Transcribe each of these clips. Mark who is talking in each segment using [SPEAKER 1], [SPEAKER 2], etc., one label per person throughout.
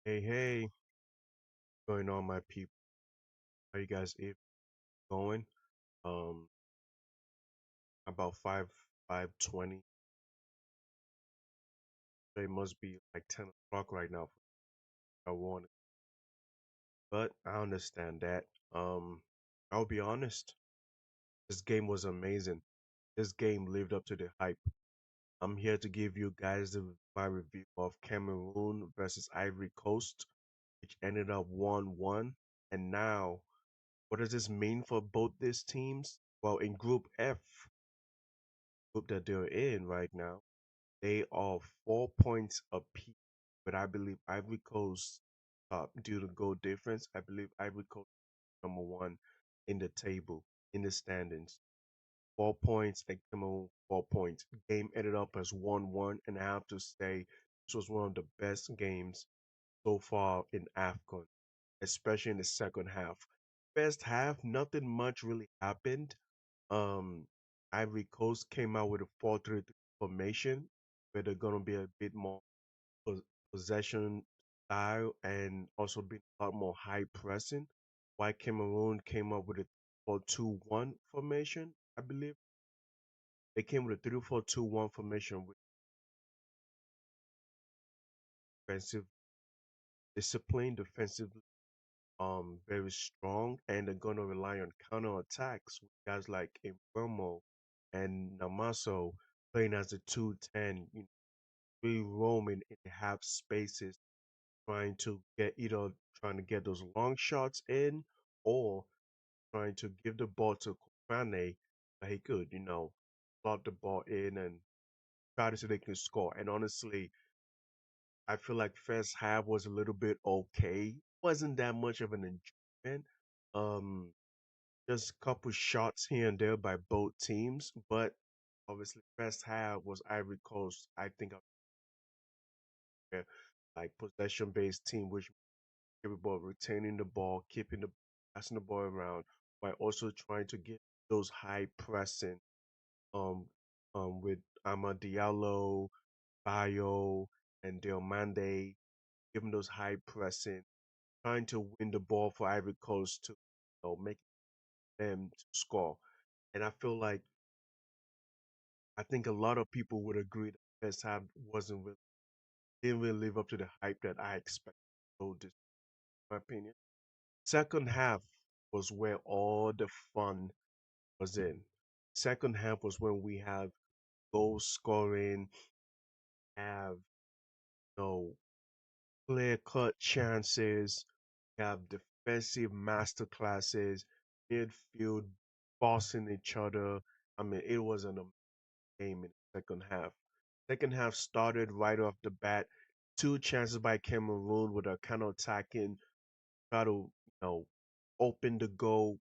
[SPEAKER 1] Hey, hey, going on, my people? How you guys going? Um, about 5:20. It must be like 10 o'clock right now. I want, but I understand that. Um, I'll be honest. This game was amazing. This game lived up to the hype. I'm here to give you guys my review of Cameroon versus Ivory Coast, which ended up 1-1. And now, what does this mean for both these teams? Well, in Group F, group that they're in right now, they are 4 points apiece. But I believe Ivory Coast, due to goal difference, I believe Ivory Coast is number one in the table, in the standings. 4 points, and Cameroon 4 points. Game ended up as 1-1, and I have to say this was one of the best games so far in AFCON, especially in the second half. First half, nothing much really happened. Um, Ivory Coast came out with a 4-3-3 formation where they're gonna be a bit more pos- possession style and also be a lot more high pressing. While Cameroon came up with a 4-2-1 formation, I believe they came with a 3-4-2-1 formation with defensive discipline, defensively very strong, and they're gonna rely on counter attacks with guys like Mbeumo and Namaso playing as a 2-10, really roaming in the half spaces, trying to get either trying to get those long shots in or trying to give the ball to Kofane that he could, slot the ball in and try to see they can score. And honestly, I feel like first half was a little bit okay. Wasn't that much of an enjoyment. Um, just a couple shots here and there by both teams, but obviously first half was Ivory Coast. I think like possession based team, which capable of retaining the ball, keeping the passing the ball around, while also trying to get those high pressing um with Amad Diallo, Bayo, and Diomande, giving those high pressing, trying to win the ball for Ivory Coast to make them to score. And I feel like I think a lot of people would agree that first half wasn't really didn't really live up to the hype that I expected. So this, in my opinion. Second half was where all the fun was in. Second half was when we have goal scoring, have no clear cut chances, have defensive masterclasses, midfield bossing each other. I mean, it was an amazing game in the second half. Second half started right off the bat. Two chances by Cameroon with a counter attacking, try to, open the goal,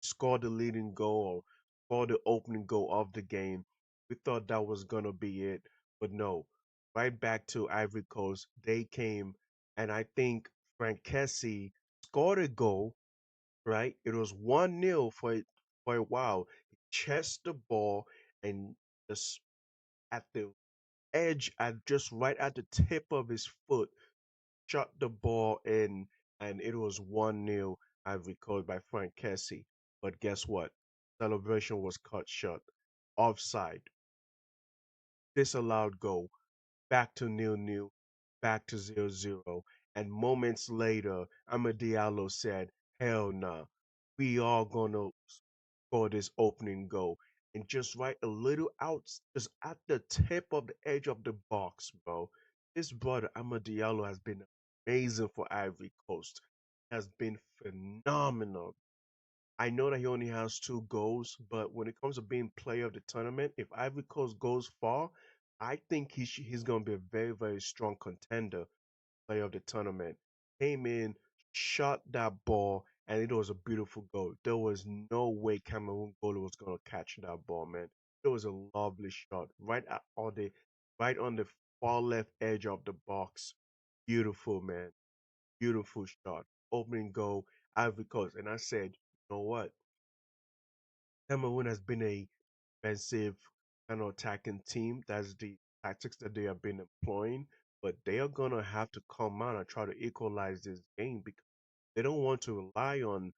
[SPEAKER 1] score the leading goal, or score the opening goal of the game. We thought that was gonna be it, but no. Right back to Ivory Coast, they came, and I think Frank Kessie scored a goal. Right, it was 1-0 for a while. He chested the ball and just at the edge, at just right at the tip of his foot, shot the ball in, and it was 1-0. I've recalled by Frank Kessie. But guess what? Celebration was cut short. Offside. Disallowed goal. Back to 0-0. Back to 0-0. And moments later, Amad Diallo said, hell nah. We are gonna score this opening goal. And just right a little out, just at the tip of the edge of the box, bro. This brother, Amad Diallo, has been amazing for Ivory Coast. Has been phenomenal. I know that he only has two goals, but when it comes to being player of the tournament, if Ivory Coast goes far, I think he's going to be a very, very strong contender player of the tournament. Came in, shot that ball, and it was a beautiful goal. There was no way Cameroon goalie was gonna catch that ball, man. It was a lovely shot, right on the far left edge of the box. Beautiful, man. Beautiful shot. Opening goal, Ivory Coast. And I said, you know what? Cameroon has been a defensive kind of attacking team. That's the tactics that they have been employing. but they are gonna have to come out and try to equalize this game because they don't want to rely on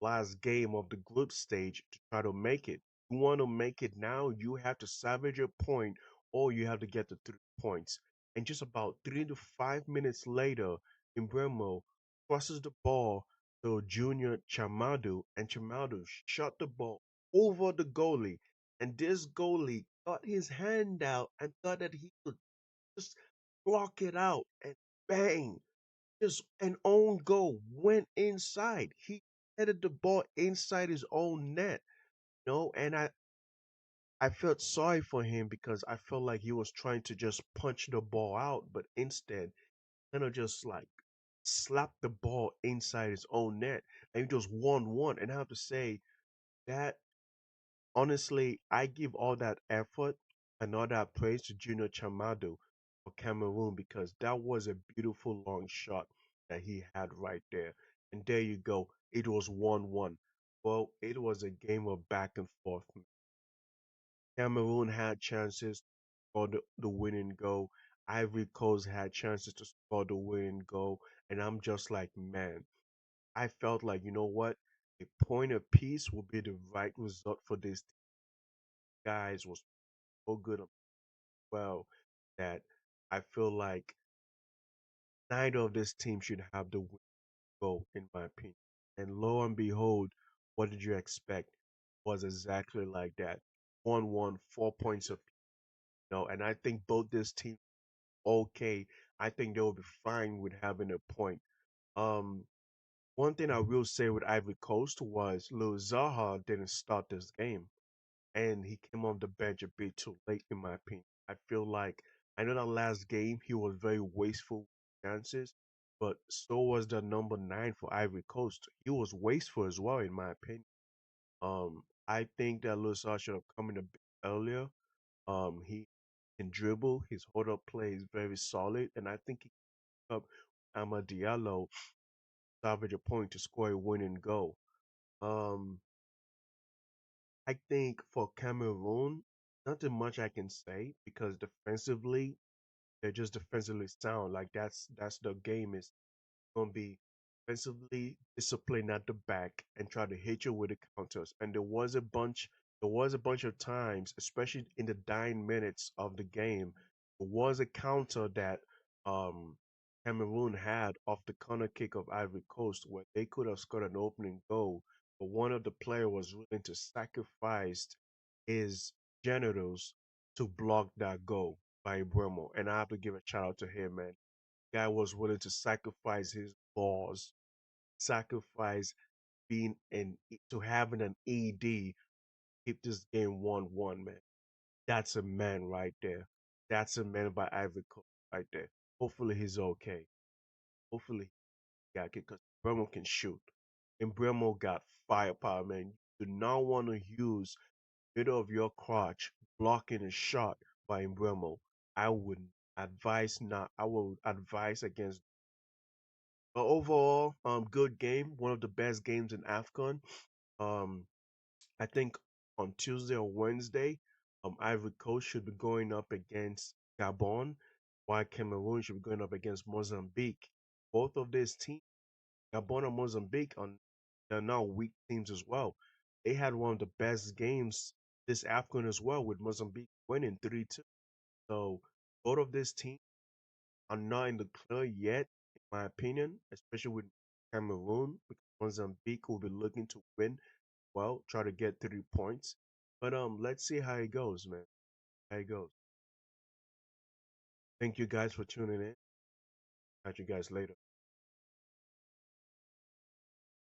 [SPEAKER 1] last game of the group stage to try to make it. You want to make it now, you have to salvage a point or you have to get the 3 points. And just about 3 to 5 minutes later, Mbeumo crosses the ball to Junior Tchamadeu, and Tchamadeu shot the ball over the goalie. And this goalie got his hand out and thought that he could just block it out, and bang! Just an own goal went inside. He headed the ball inside his own net, and I felt sorry for him because I felt like he was trying to just punch the ball out, but instead, kind of just like slapped the ball inside his own net, and he just 1-1. And I have to say that honestly, I give all that effort and all that praise to Junior Chamado for Cameroon because that was a beautiful long shot that he had right there. And there you go. It was 1-1. Well, it was a game of back and forth. Cameroon had chances to score the winning goal. Ivory Coast had chances to score the winning goal. And I'm just like, man, I felt like, you know what? A point apiece would be the right result for this guys was so good as well that I feel like neither of this team should have the win goal, in my opinion. And lo and behold, what did you expect? Was exactly like that. 1-1, 4 points of and I think both this team okay. I think they will be fine with having a point. Um, one thing I will say with Ivory Coast was Lil Zaha didn't start this game, and he came off the bench a bit too late, in my opinion. I feel like I know that last game he was very wasteful with chances, but so was the number 9 for Ivory Coast. He was wasteful as well, in my opinion. I think that Lusa should have come in a bit earlier. He can dribble. His hold up play is very solid, and I think he can up Amad Diallo salvage a point to score a winning goal. Um, I think for Cameroon, nothing much I can say because defensively, they're just defensively sound. Like that's the game is gonna be defensively disciplined at the back and try to hit you with the counters. And there was a bunch of times, especially in the dying minutes of the game, there was a counter that um Cameroon had off the corner kick of Ivory Coast where they could have scored an opening goal, but one of the players was willing to sacrifice his genitals to block that goal by Mbeumo. And I have to give a shout out to him, man. Guy was willing to sacrifice his balls, sacrifice being to having an ED, keep this game 1-1, man. That's a man right there. That's a man by Ivory Coast right there. Hopefully he's okay. Hopefully he got it because Bremo can shoot. And Bremo got firepower, man. You do not want to use middle of your crotch blocking a shot by Mbeumo. I would advise not. I would advise against. But overall, good game. One of the best games in AFCON. Um, I think on Tuesday or Wednesday, Ivory Coast should be going up against Gabon, while Cameroon should be going up against Mozambique. Both of these teams, Gabon and Mozambique, they're now weak teams as well. They had one of the best games this AFCON as well, with Mozambique winning 3-2. So both of these teams are not in the clear yet, in my opinion, especially with Cameroon, because Mozambique will be looking to win, well, try to get 3 points. But let's see how it goes, man. How it goes. Thank you guys for tuning in. Catch you guys later.